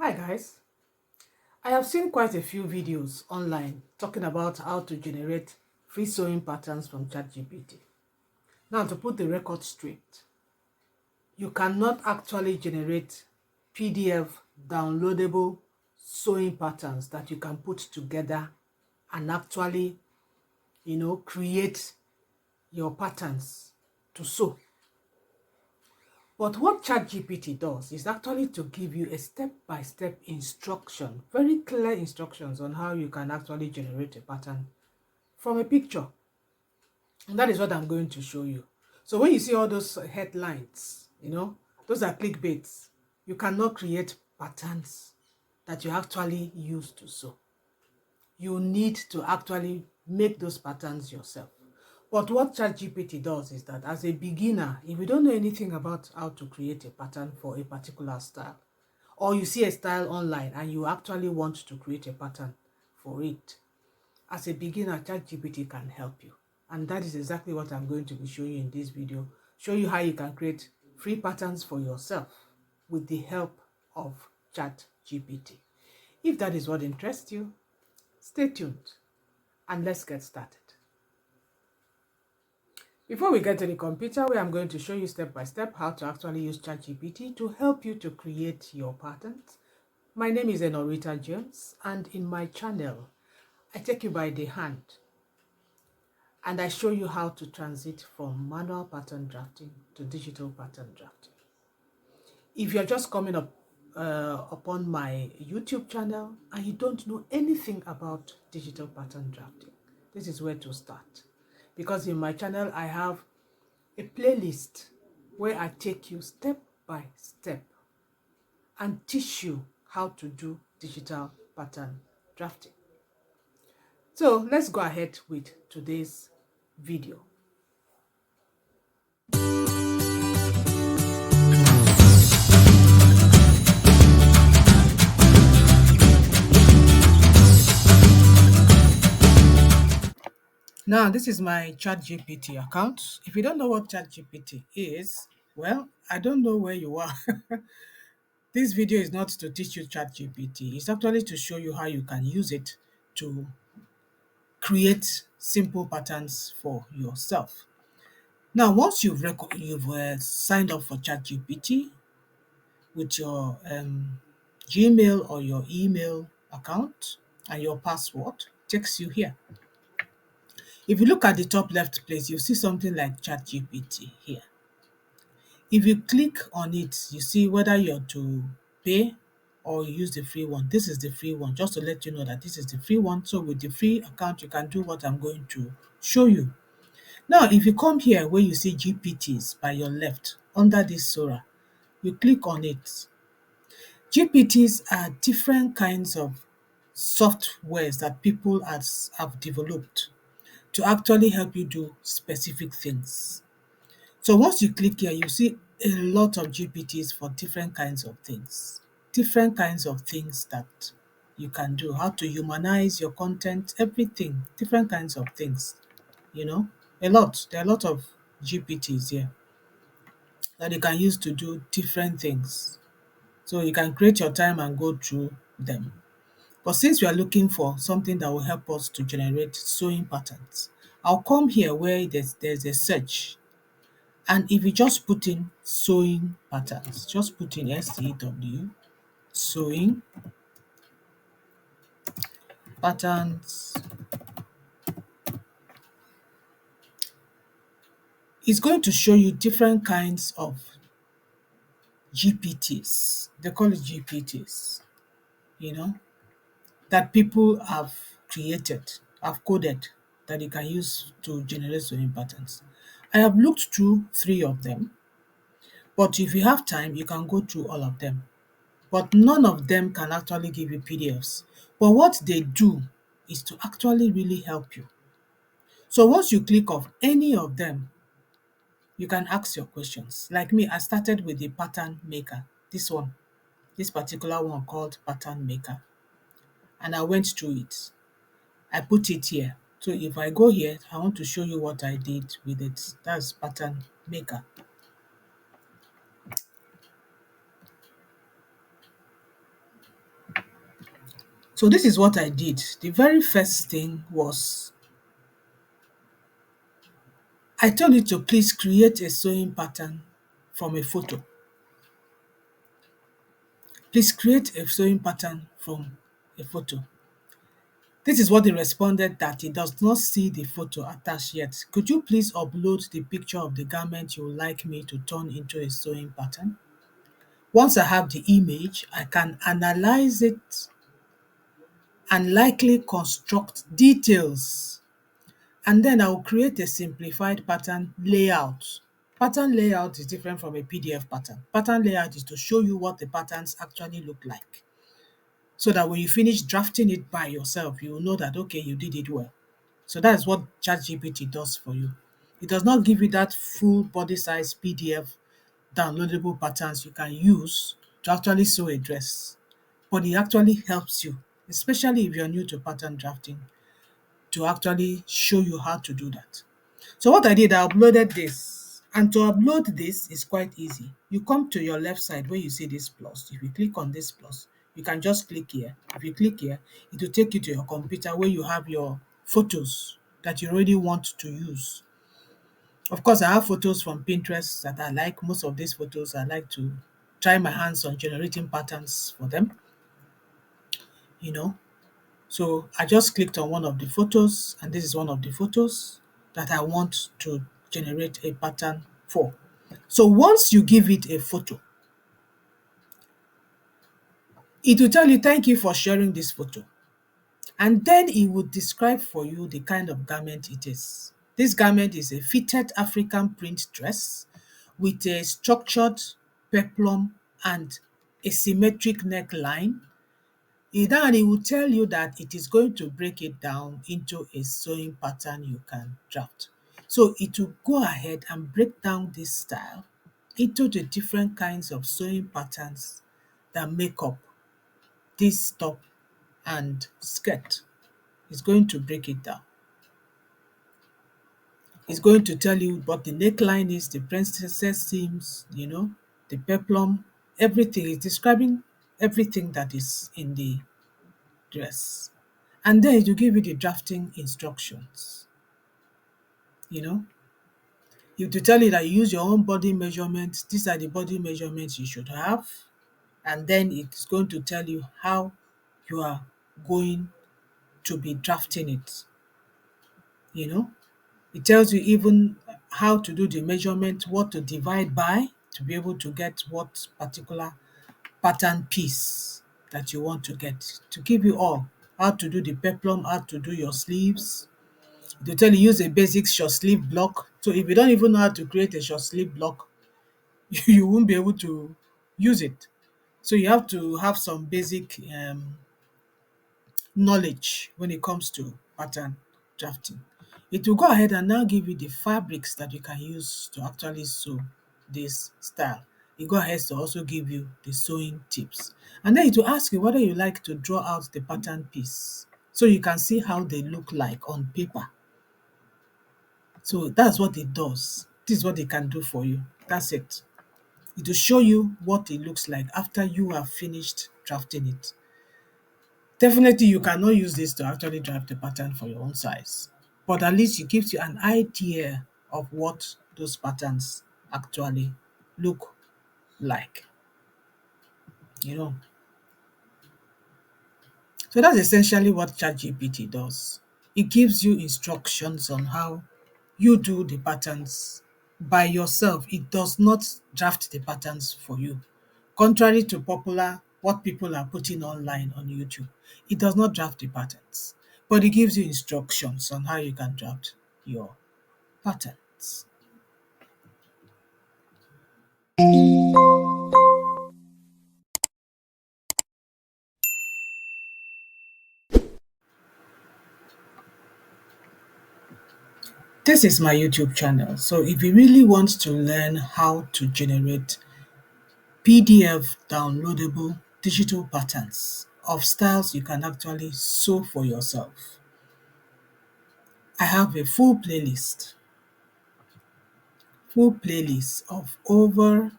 Hi guys, I have seen quite a few videos online talking about how to generate free sewing patterns from Chatgpt. Now, to put the record straight, you cannot actually generate PDF downloadable sewing patterns that you can put together and actually, create your patterns to sew. But what ChatGPT does is actually to give you a step-by-step instruction, very clear instructions on how you can actually generate a pattern from a picture. And that is what I'm going to show you. So when you see all those headlines, those are clickbaits. You cannot create patterns that you actually use to sew. You need to actually make those patterns yourself. But what ChatGPT does is that as a beginner, if you don't know anything about how to create a pattern for a particular style, or you see a style online and you actually want to create a pattern for it, as a beginner, ChatGPT can help you. And that is exactly what I'm going to be showing you in this video. Show you how you can create free patterns for yourself with the help of ChatGPT. If that is what interests you, stay tuned and let's get started. Before we get to the computer, where I'm going to show you step by step how to actually use ChatGPT to help you to create your patterns. My name is Enorita James, and in my channel, I take you by the hand and I show you how to transit from manual pattern drafting to digital pattern drafting. If you're just coming up upon my YouTube channel and you don't know anything about digital pattern drafting, this is where to start. Because in my channel, I have a playlist where I take you step by step and teach you how to do digital pattern drafting. So let's go ahead with today's video. Now, this is my ChatGPT account. If you don't know what ChatGPT is, well, I don't know where you are. This video is not to teach you ChatGPT. It's actually to show you how you can use it to create simple patterns for yourself. Now, once you've signed up for ChatGPT with your Gmail or your email account and your password, takes you here. If you look at the top left place, you'll see something like ChatGPT here. If you click on it, you see whether you're to pay or use the free one. This is the free one, just to let you know that this is the free one. So with the free account, you can do what I'm going to show you. Now, if you come here where you see GPTs by your left, under this Sora, you click on it. GPTs are different kinds of softwares that people have developed to actually help you do specific things. So once you click here, you see a lot of GPTs for different kinds of things. Different kinds of things that you can do. How to humanize your content, everything. Different kinds of things. A lot. There are a lot of GPTs here that you can use to do different things. So you can create your time and go through them. But since we are looking for something that will help us to generate sewing patterns, I'll come here where there's a search. And if you just put in sewing patterns, just put in SEW, sewing patterns, it's going to show you different kinds of GPTs. They call it GPTs, that people have created, have coded, that you can use to generate sewing patterns. I have looked through 3 of them, but if you have time, you can go through all of them. But none of them can actually give you PDFs. But what they do is to actually really help you. So once you click off any of them, you can ask your questions. Like me, I started with the pattern maker, this particular one called pattern maker. And I went through it. I put it here. So if I go here, I want to show you what I did with it. That's pattern maker. So this is what I did. The very first thing was I told it to please create a sewing pattern from a photo. Please create a sewing pattern from a photo. This is what they responded, that it does not see the photo attached yet. Could you please upload the picture of the garment you would like me to turn into a sewing pattern? Once I have the image, I can analyze it and likely construct details. And then I will create a simplified pattern layout. Pattern layout is different from a PDF pattern. Pattern layout is to show you what the patterns actually look like, so that when you finish drafting it by yourself, you will know that, okay, you did it well. So that's what ChatGPT does for you. It does not give you that full body size PDF downloadable patterns you can use to actually sew a dress, but it actually helps you, especially if you're new to pattern drafting, to actually show you how to do that. So what I did, I uploaded this. And to upload this is quite easy. You come to your left side where you see this plus. If you click on this plus, you can just click here. If you click here, it will take you to your computer where you have your photos that you already want to use. Of course, I have photos from Pinterest that I like. Most of these photos, I like to try my hands on generating patterns for them, you know. So I just clicked on one of the photos, and this is one of the photos that I want to generate a pattern for. So once you give it a photo, it will tell you, thank you for sharing this photo. And then it will describe for you the kind of garment it is. This garment is a fitted African print dress with a structured peplum and a symmetric neckline. Then it will tell you that it is going to break it down into a sewing pattern you can draft. So it will go ahead and break down this style into the different kinds of sewing patterns that make up this top and skirt. It's going to break it down. It's going to tell you what the neckline is, the princess seams, the peplum, everything. It's describing everything that is in the dress. And then it will give you the drafting instructions. You know, it will tell you that you use your own body measurements. These are the body measurements you should have. And then it's going to tell you how you are going to be drafting it. You know, it tells you even how to do the measurement, what to divide by to be able to get what particular pattern piece that you want to get, to give you all how to do the peplum, how to do your sleeves. They tell you use a basic short sleeve block. So if you don't even know how to create a short sleeve block, you won't be able to use it. So you have to have some basic knowledge when it comes to pattern drafting. It will go ahead and now give you the fabrics that you can use to actually sew this style. It go ahead to also give you the sewing tips. And then it will ask you whether you like to draw out the pattern piece so you can see how they look like on paper. So that's what it does. This is what it can do for you. That's it. It will show you what it looks like after you have finished drafting it. Definitely, you cannot use this to actually draft a pattern for your own size, but at least it gives you an idea of what those patterns actually look like, you know. So that's essentially what ChatGPT does. It gives you instructions on how you do the patterns by yourself. It does not draft the patterns for you. Contrary to what people are putting online on YouTube, it does not draft the patterns, but it gives you instructions on how you can draft your patterns. This is my YouTube channel. So if you really want to learn how to generate PDF downloadable digital patterns of styles you can actually sew for yourself, I have a full playlist of over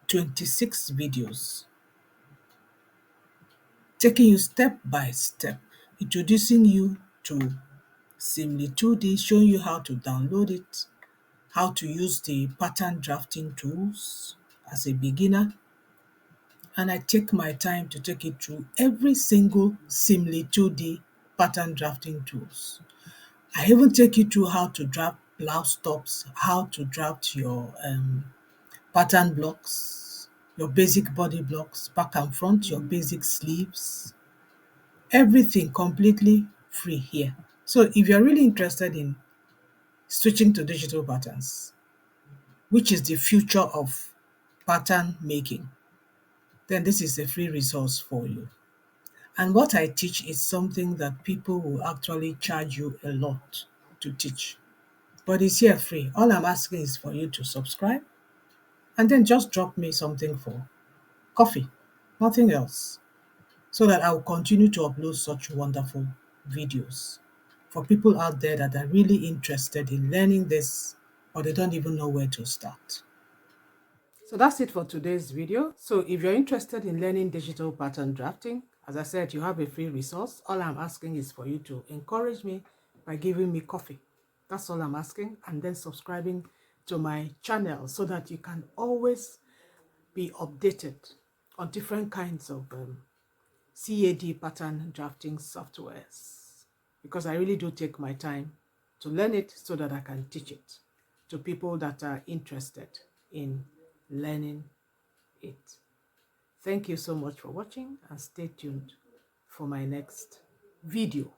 26 videos taking you step by step, introducing you to Simly 2D, showing you how to download it, how to use the pattern drafting tools as a beginner, and I take my time to take you through every single Simly 2D pattern drafting tools. I even take you through how to draft blouse tops, how to draft your pattern blocks, your basic body blocks, back and front, your basic sleeves, everything completely free here. So if you're really interested in switching to digital patterns, which is the future of pattern making, then this is a free resource for you. And what I teach is something that people will actually charge you a lot to teach. But it's here free. All I'm asking is for you to subscribe and then just drop me something for coffee, nothing else, so that I will continue to upload such wonderful videos for people out there that are really interested in learning this, or they don't even know where to start. So that's it for today's video. So if you're interested in learning digital pattern drafting, as I said, you have a free resource. All I'm asking is for you to encourage me by giving me coffee. That's all I'm asking. And then subscribing to my channel so that you can always be updated on different kinds of CAD pattern drafting softwares. Because I really do take my time to learn it so that I can teach it to people that are interested in learning it. Thank you so much for watching and stay tuned for my next video.